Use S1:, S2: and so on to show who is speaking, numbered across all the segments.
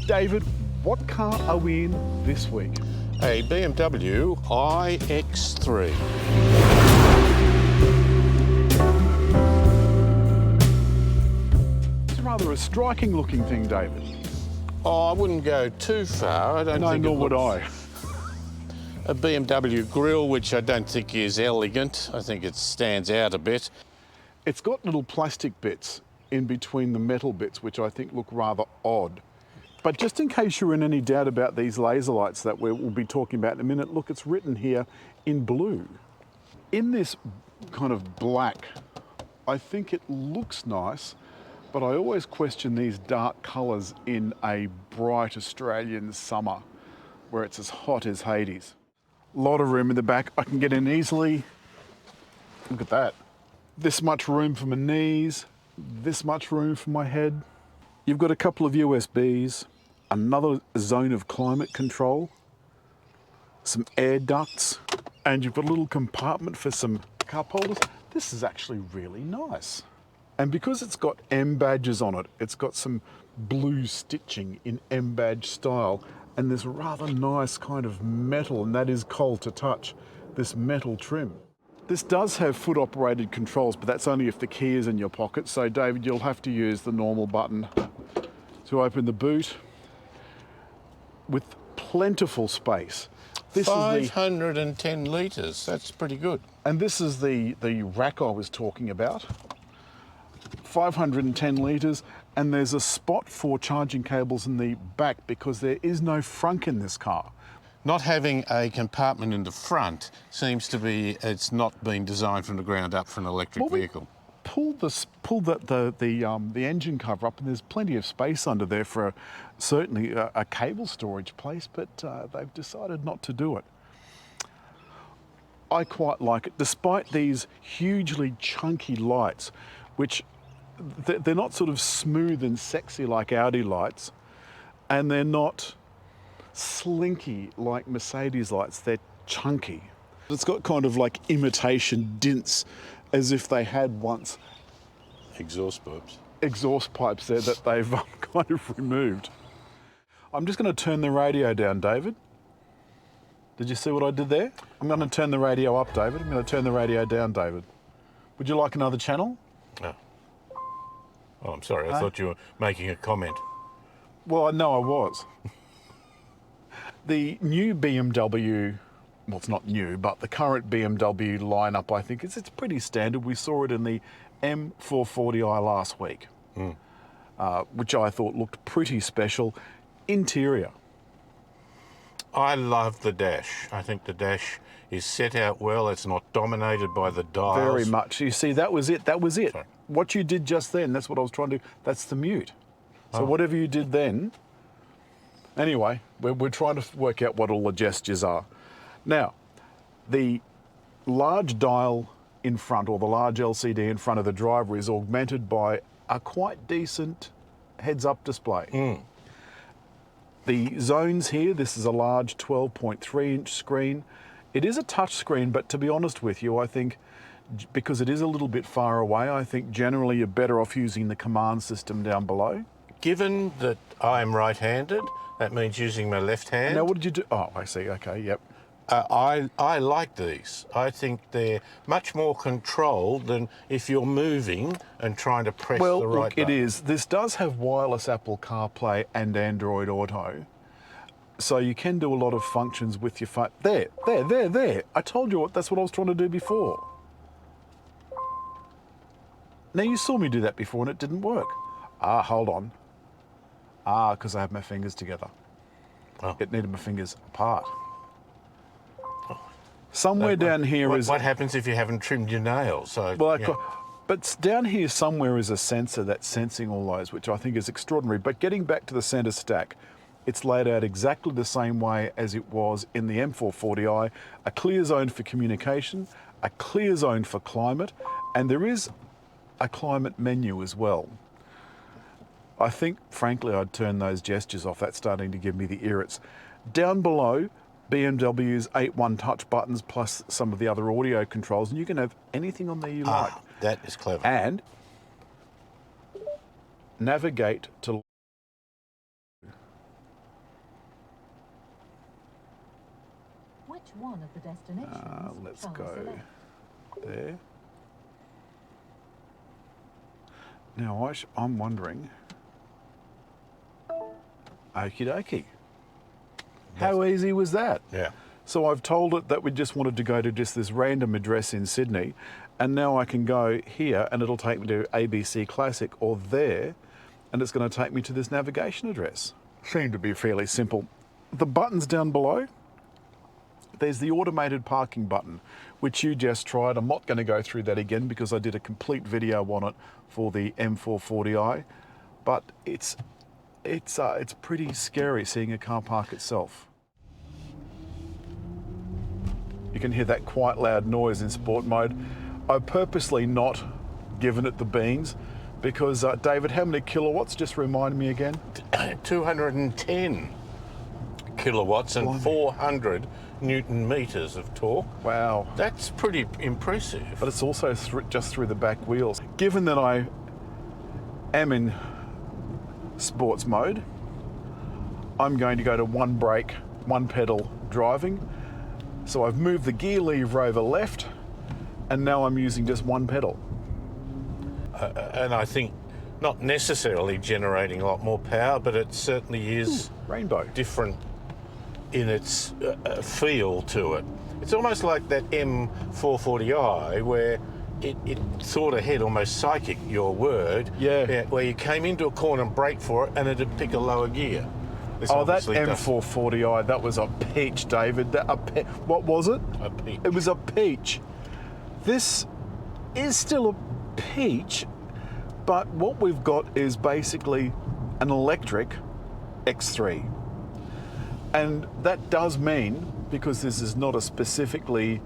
S1: David, what car are we in this week?
S2: A BMW iX3.
S1: It's rather a striking looking thing, David.
S2: Oh, I wouldn't go too far. I don't think
S1: No, nor would I.
S2: A BMW grille, which I don't think is elegant. I think it stands out a bit.
S1: It's got little plastic bits in between the metal bits, which I think look rather odd. But just in case you're in any doubt about these laser lights that we'll be talking about in a minute, look, it's written here in blue. In this kind of black, I think it looks nice, but I always question these dark colours in a bright Australian summer where it's as hot as Hades. A lot of room in the back. I can get in easily. Look at that. This much room for my knees, this much room for my head. You've got a couple of USBs, another zone of climate control, some air ducts, and you've got a little compartment for some cup holders. This is actually really nice. And because it's got M badges on it, it's got some blue stitching in M badge style, and this rather nice kind of metal, and that is cold to touch, this metal trim. This does have foot operated controls, but that's only if the key is in your pocket. So David, you'll have to use the normal button to open the boot with plentiful space. This
S2: 510 litres, that's pretty good.
S1: And this is the rack I was talking about. 510 litres, and there's a spot for charging cables in the back because there is no frunk in this car.
S2: Not having a compartment in the front seems to be, it's not been designed from the ground up for an electric vehicle.
S1: Pull the engine cover up, and there's plenty of space under there for certainly a cable storage place, but they've decided not to do it. I quite like it, despite these hugely chunky lights, which they're not sort of smooth and sexy like Audi lights, and they're not slinky like Mercedes lights, they're chunky. It's got kind of like imitation dints, as if they had once exhaust pipes there that they've kind of removed. I'm just going to turn the radio down, David. Did you see what I did there? I'm going to turn the radio up, David. I'm going to turn the radio down, David. Would you like another channel?
S2: No. Oh, I'm sorry, I thought you were making a comment.
S1: Well, no, I was. The new BMW, well, it's not new, but the current BMW lineup, I think, it's pretty standard. We saw it in the M440i last week, which I thought looked pretty special. Interior.
S2: I love the dash. I think the dash is set out well. It's not dominated by the dials.
S1: Very much. You see, that was it. That was it.
S2: Sorry.
S1: What you did just then, that's what I was trying to do. That's the mute. So whatever you did then, anyway, we're trying to work out what all the gestures are. Now, the large dial in front, or the large LCD in front of the driver, is augmented by a quite decent heads-up display. The zones here, this is a large 12.3-inch screen. It is a touch screen, but to be honest with you, I think because it is a little bit far away, I think generally you're better off using the command system down below.
S2: Given that I'm right-handed, that means using my left hand.
S1: Now, what did you do? Oh, I see. Okay, yep.
S2: I like these. I think they're much more controlled than if you're moving and trying to press the right button.
S1: It is. This does have wireless Apple CarPlay and Android Auto. So you can do a lot of functions with your phone. There. I told you that's what I was trying to do before. Now, you saw me do that before and it didn't work. Hold on. Because I have my fingers together.
S2: Oh.
S1: It needed my fingers apart. Somewhere down here is...
S2: What happens if you haven't trimmed your nails? So,
S1: but down here somewhere is a sensor that's sensing all those, which I think is extraordinary. But getting back to the centre stack, it's laid out exactly the same way as it was in the M440i. A clear zone for communication, a clear zone for climate, and there is a climate menu as well. I think, frankly, I'd turn those gestures off. That's starting to give me the irrits. Down below, BMW's 8.1 touch buttons plus some of the other audio controls, and you can have anything on there you like.
S2: That is clever.
S1: And navigate to
S3: Which one of the destinations
S1: Let's
S3: shall I
S1: go
S3: select?
S1: there. Now I'm wondering. Okie dokie. How easy was that?
S2: Yeah.
S1: So I've told it that we just wanted to go to just this random address in Sydney, and now I can go here and it'll take me to ABC Classic or there, and it's going to take me to this navigation address. Seemed to be fairly simple. The buttons down below, there's the automated parking button, which you just tried. I'm not going to go through that again because I did a complete video on it for the M440i, but it's pretty scary seeing a car park itself. You can hear that quite loud noise in sport mode. I've purposely not given it the beans because, David, how many kilowatts? Just remind me again.
S2: 210 kilowatts and 400 Newton meters of torque.
S1: Wow.
S2: That's pretty impressive.
S1: But it's also just through the back wheels. Given that I am in sports mode, I'm going to go to one brake, one pedal driving. So I've moved the gear lever over left, and now I'm using just one pedal.
S2: And I think not necessarily generating a lot more power, but it certainly is
S1: Rainbow.
S2: different in its feel to it. It's almost like that M440i where it thought ahead, almost psychic, your word.
S1: Yeah.
S2: Where you came into a corner and brake for it and it'd pick a lower gear. This
S1: Oh, that
S2: obviously
S1: M440i, that was a peach, David. What was it?
S2: A peach.
S1: It was a peach. This is still a peach, but what we've got is basically an electric X3. And that does mean, because this is not a specifically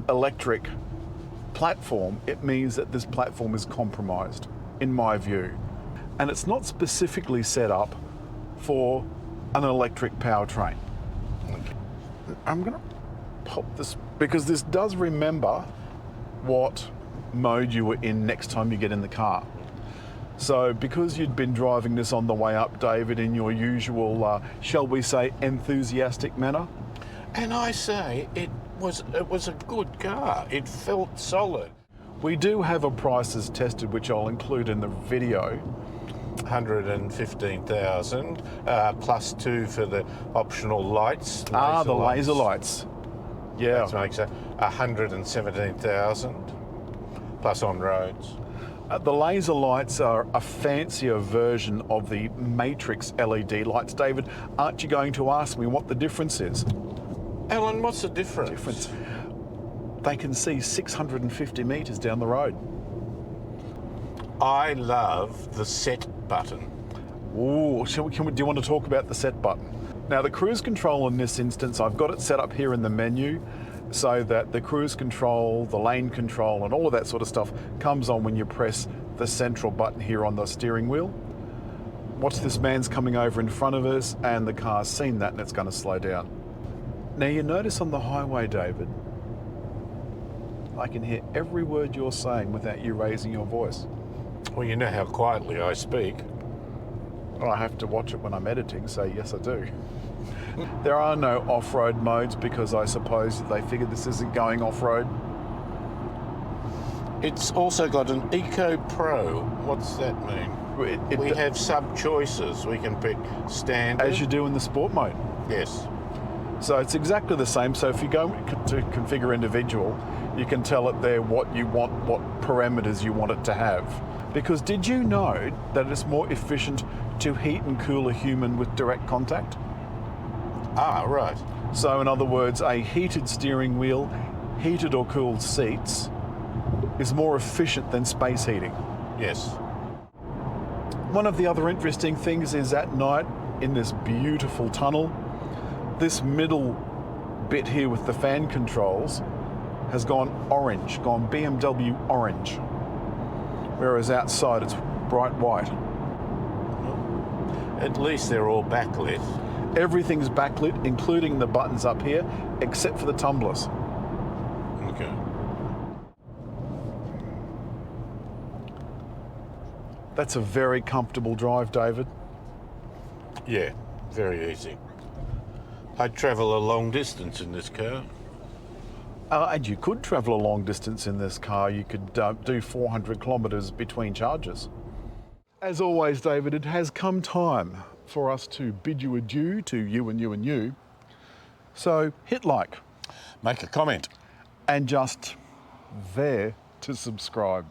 S1: electric platform, it means that this platform is compromised, in my view. And it's not specifically set up for an electric powertrain. I'm going to pop this, because this does remember what mode you were in next time you get in the car. So because you'd been driving this on the way up, David, in your usual, shall we say, enthusiastic manner.
S2: And I say, it was a good car. It felt solid.
S1: We do have a prices tested, which I'll include in the video.
S2: 115,000 plus 2 for the optional lights.
S1: The laser lights. Yeah.
S2: That makes it 117,000 plus on roads.
S1: The laser lights are a fancier version of the matrix LED lights. David, aren't you going to ask me what the difference is?
S2: Alan, what's the difference?
S1: They can see 650 metres down the road.
S2: I love the set button.
S1: Ooh, do you want to talk about the set button? Now, the cruise control in this instance, I've got it set up here in the menu so that the cruise control, the lane control, and all of that sort of stuff comes on when you press the central button here on the steering wheel. Watch, this man's coming over in front of us and the car's seen that and it's going to slow down. Now, you notice on the highway, David, I can hear every word you're saying without you raising your voice.
S2: Well, you know how quietly I speak.
S1: I have to watch it when I'm editing, so yes, I do. There are no off-road modes because I suppose they figured this isn't going off-road.
S2: It's also got an Eco Pro. What's that mean? We have sub-choices. We can pick standard.
S1: As you do in the sport mode.
S2: Yes.
S1: So it's exactly the same. So if you go to configure individual, you can tell it there what you want, what parameters you want it to have. Because did you know that it's more efficient to heat and cool a human with direct contact?
S2: Ah, right.
S1: So in other words, a heated steering wheel, heated or cooled seats is more efficient than space heating.
S2: Yes.
S1: One of the other interesting things is at night in this beautiful tunnel, this middle bit here with the fan controls has gone orange, gone BMW orange, whereas outside it's bright white.
S2: At least they're all backlit.
S1: Everything's backlit, including the buttons up here, except for the tumblers.
S2: Okay.
S1: That's a very comfortable drive, David.
S2: Yeah, very easy. I'd travel a long distance in this car.
S1: And you could travel a long distance in this car. You could do 400 kilometres between charges. As always, David, it has come time for us to bid you adieu to you and you and you. So hit like.
S2: Make a comment.
S1: And just there to subscribe.